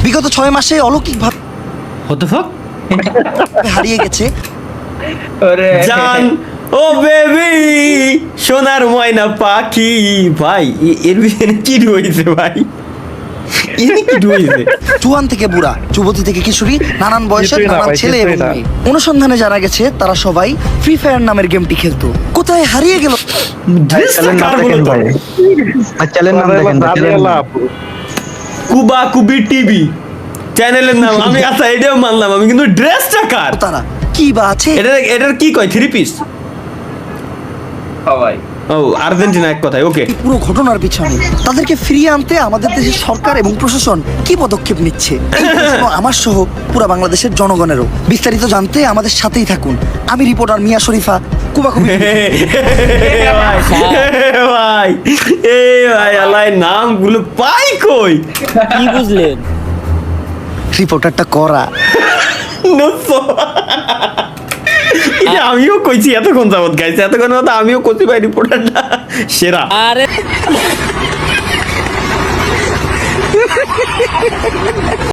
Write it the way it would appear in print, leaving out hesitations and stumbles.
বিগত 6 মাসে অলৌকিকভাবে What the fuck? হারিয়ে গেছে। জান ও বেবি সোনার ময়না পাখি ভাই এর ভিতরে কি রয়েছে ভাই এর কি রয়েছে জুয়ান থেকে বুড়া, যুবতী থেকে কিশোরী, নানান বয়সের কিছুই না নানান ভাই, ছেলে এবং কিছুই না। মেয়ে। অনুসন্ধানে জানা গেছে তারা সবাই ফ্রি ফায়ার নামের গেমটি খেলতো। কোথায় হারিয়ে গেল ড্রেসটা কার বলো তো? চ্যানেল নাম দেখেন রাজিয়াল্লাহ আপু। কুবা কুবি টিভি চ্যানেলের নাম আমি আচ্ছা এটাও মানলাম আমি কিন্তু ড্রেসটা কার তারা? কি বা আছে এটার কি কয় 3 পিস সবাই ও আর্জেন্টিনা এক কথায় ওকে এই পুরো ঘটনার পিছনে? তাদেরকে ফিরিয়ে আনতে আমাদের দেশের সরকার এবং প্রশাসন কি পদক্ষেপ নিচ্ছে, এই প্রশ্ন আমার সহ পুরো বাংলাদেশের জনগণেরও। বিস্তারিত জানতে আমাদের সাথেই থাকুন। আমি রিপোর্টার মিয়া শরীফা, কুবাকুবি। ভাই এ ভাই আল্লাহ নামগুলো পাই কই কি বুঝলেন? রিপোর্টারটা করা। নসো এটা আমিও কইছি এতক্ষণ যাবত গাইছে এতক্ষণ মতো আমিও কইছি ভাই রিপোর্টারটা সেরা আরে